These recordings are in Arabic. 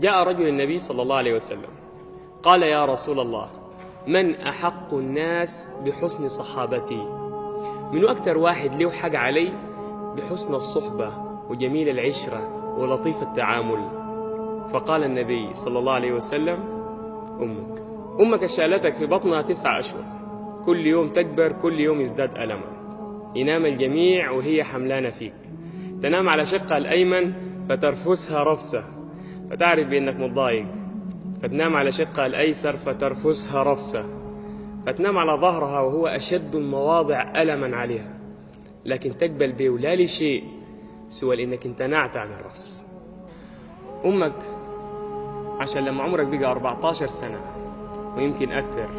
جاء رجل النبي صلى الله عليه وسلم قال: يا رسول الله، من أحق الناس بحسن صحابتي؟ منو أكتر واحد له حق علي بحسن الصحبة وجميل العشرة ولطيف التعامل؟ فقال النبي صلى الله عليه وسلم: أمك شالتك في بطنها 9 أشهر، كل يوم تكبر، كل يوم يزداد ألما، ينام الجميع وهي حملانة فيك، تنام على شقها الأيمن فترفسها رفسة فتعرف بأنك متضايق، فتنام على شقها الأيسر فترفسها رفسة، فتنام على ظهرها وهو أشد المواضع ألما عليها، لكن تقبل به لا لشيء سوى لأنك امتنعت عن الرفس. أمك عشان لما عمرك بقى 14 سنة ويمكن أكثر،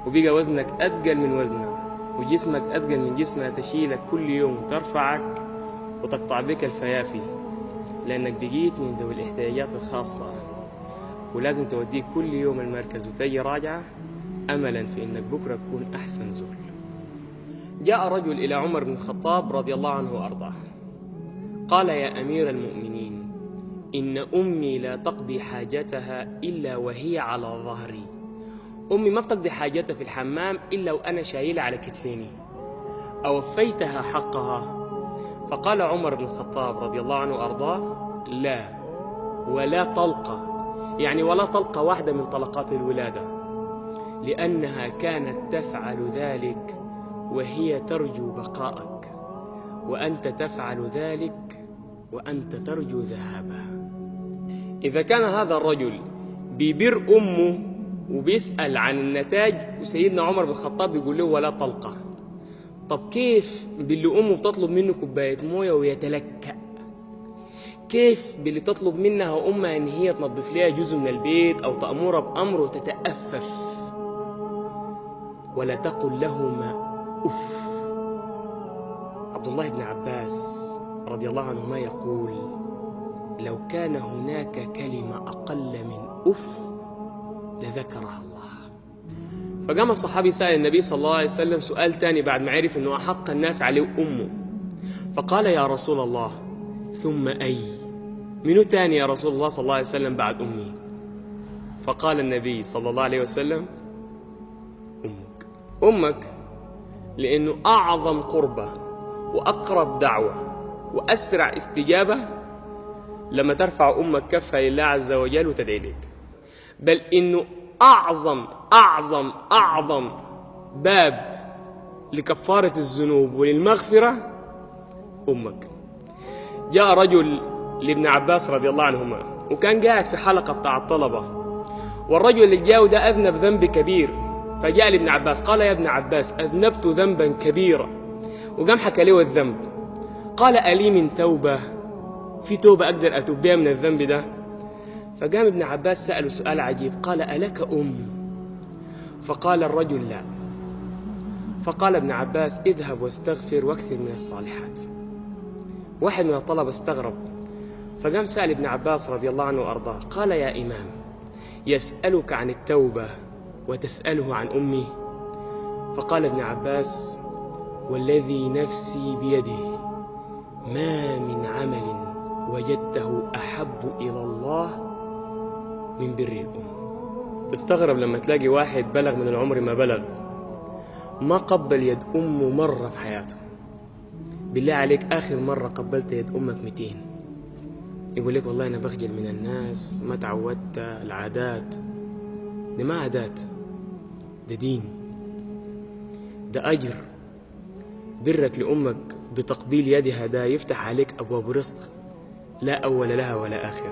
وبقى وزنك أثقل من وزنها وجسمك أثقل من جسمها، تشيلك كل يوم وترفعك وتقطع بك الفيافي، لأنك بقيت من ذوي الاحتياجات الخاصة، ولازم توديك كل يوم المركز وتجي راجعة أملا في أنك بكرة تكون أحسن زول. جاء رجل إلى عمر بن الخطاب رضي الله عنه وأرضاه قال: يا أمير المؤمنين، إن أمي لا تقضي حاجتها إلا وهي على ظهري. أمي ما بتقضي حاجتها في الحمام إلا وأنا شايلة على كتفيني، أوفيتها حقها؟ فقال عمر بن الخطاب رضي الله عنه وأرضاه: لا، ولا طلقة، يعني ولا طلقة واحدة من طلقات الولادة، لأنها كانت تفعل ذلك وهي ترجو بقاءك، وأنت تفعل ذلك وأنت ترجو ذهابها. إذا كان هذا الرجل بيبر أمه وبيسأل عن النتاج وسيدنا عمر بن الخطاب بيقول له ولا طلقة، طب كيف باللي أمه بتطلب منه كوباية موية ويتلكأ؟ كيف باللي تطلب منها أمها إن هي تنظف لها جزء من البيت أو تأمرها بأمر وتتأفف؟ ولا تقل لهما أف. عبد الله بن عباس رضي الله عنهما يقول: لو كان هناك كلمة أقل من أف لذكرها الله. فقام الصحابي سأل النبي صلى الله عليه وسلم سؤال تاني بعد ما عرف أنه أحق الناس عليه أمه، فقال: يا رسول الله، ثم أي؟ منو تاني يا رسول الله صلى الله عليه وسلم بعد أمي؟ فقال النبي صلى الله عليه وسلم: أمك، لأنه أعظم قربة وأقرب دعوة وأسرع استجابة لما ترفع أمك كفها لله عز وجل وتدعي لك، بل إنه أعظم باب لكفارة الذنوب وللمغفرة أمك. جاء رجل لابن عباس رضي الله عنهما وكان قاعد في حلقة بتاع الطلبة، والرجل اللي جاء ده أذنب ذنب كبير، فجاء لابن عباس قال: يا ابن عباس، أذنبت ذنبا كبيرا، وقام حكى له الذنب. قال: ألي من توبة؟ في توبة أقدر أتوب بها من الذنب ده؟ فقام ابن عباس سأله سؤال عجيب، قال: ألك أم؟ فقال الرجل: لا. فقال ابن عباس: اذهب واستغفر واكثر من الصالحات. واحد من الطلبة استغرب، فقام سأل ابن عباس رضي الله عنه وأرضاه قال: يا إمام، يسألك عن التوبة وتسأله عن أمي؟ فقال ابن عباس: والذي نفسي بيده ما من عمل وجدته أحب إلى الله من بر الأم. تستغرب لما تلاقي واحد بلغ من العمر ما بلغ ما قبل يد أمه مرة في حياته. بالله عليك، آخر مرة قبلت يد أمك 200؟ يقول لك والله أنا بخجل من الناس، ما تعودت، العادات. ده ما عادات، ده دين، ده أجر. برك لأمك بتقبيل يدها ده يفتح عليك أبواب رزق لا أول لها ولا آخر.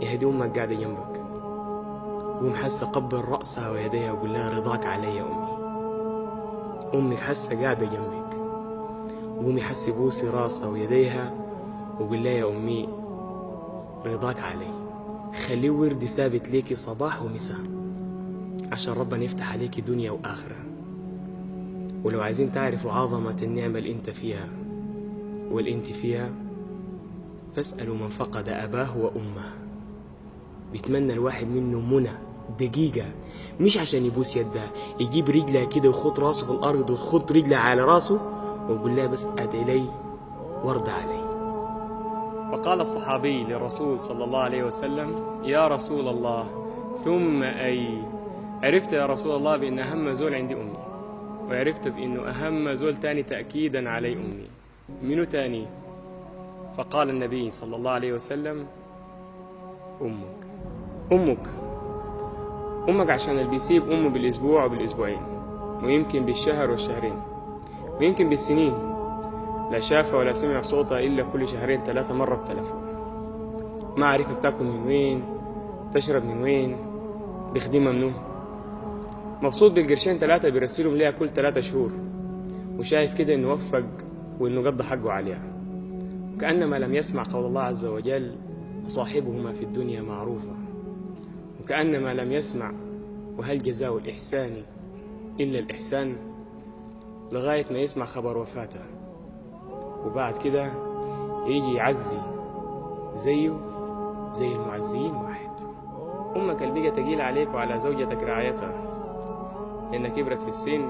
يهدي أمك قاعدة جنبك ومحسة قبل رأسها ويديها وقول لها رضاك علي يا أمي. أمك حسة قاعدة جنبك وأمي حسة بوسي رأسها ويديها وقول لها يا أمي رضاك علي. خليه ورد ثابت ليكي صباح ومساء عشان ربنا يفتح عليكي دنيا وآخرة. ولو عايزين تعرفوا عظمة النعمة اللي انت فيها والانت فيها، فاسألوا من فقد أباه وأمه. بيتمنى الواحد منه منى دقيقة، مش عشان يبوس يدها، يجيب رجلها كده ويخط راسه في الأرض ويخط رجلها على راسه ويقول لها بس أدعي لي وارضى علي. فقال الصحابي للرسول صلى الله عليه وسلم: يا رسول الله، ثم أي؟ عرفت يا رسول الله بأن أهم زول عندي أمي، وعرفت بأنه أهم زول تاني تأكيدا علي أمي. منو تاني؟ فقال النبي صلى الله عليه وسلم: أمك. أمك عشان اللي بيسيب أمه بالأسبوع وبالأسبوعين، ويمكن بالشهر والشهرين، ويمكن بالسنين، لا شافها ولا سمع صوتها إلا كل شهرين 3 مرة بتلفون، ما عارف بتاكل من وين، تشرب من وين، بيخدمها منو، مبسوط بالقرشين 3 بيرسلهم ليها كل 3 شهور، وشايف كده إنه وفق وإنه قضى حقه عليها، وكأنما لم يسمع قول الله عز وجل: وصاحبهما في الدنيا معروفة، وكأنما لم يسمع: وهل جزاء الإحسان إلا الإحسان، لغاية ما يسمع خبر وفاته، وبعد كده يجي يعزي زيه زي المعزيين واحد. أمك اللي بقى تقيل عليك وعلى زوجتك رعايتها، لأنها كبرت في السن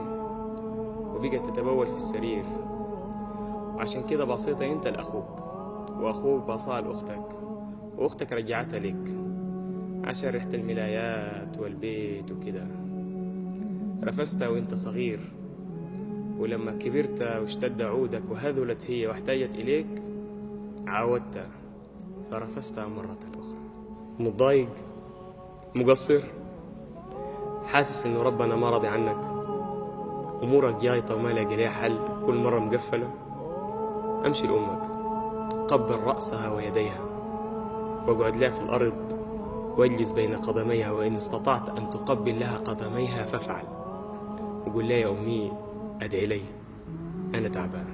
وبقت تتبول في السرير، وعشان كده بسيطة أنت لأخوك، وأخوك بصال لأختك، وأختك رجعتها لك عشان ريحة الملايات والبيت وكده. رفستها وانت صغير، ولما كبرت واشتد عودك وهذلت هي واحتاجت إليك عاودتها فرفستها مرة أخرى. متضايق؟ مقصر؟ حاسس إنه ربنا ما راضي عنك؟ أمورك جايطة وما لاقي لها حل، كل مرة مقفلة؟ أمشي لأمك، قبل رأسها ويديها، واقعد لها في الأرض، واجلس بين قدميها، وإن استطعت أن تقبل لها قدميها فافعل، وقل لها: يا أمي أدعي لي، أنا تعبان.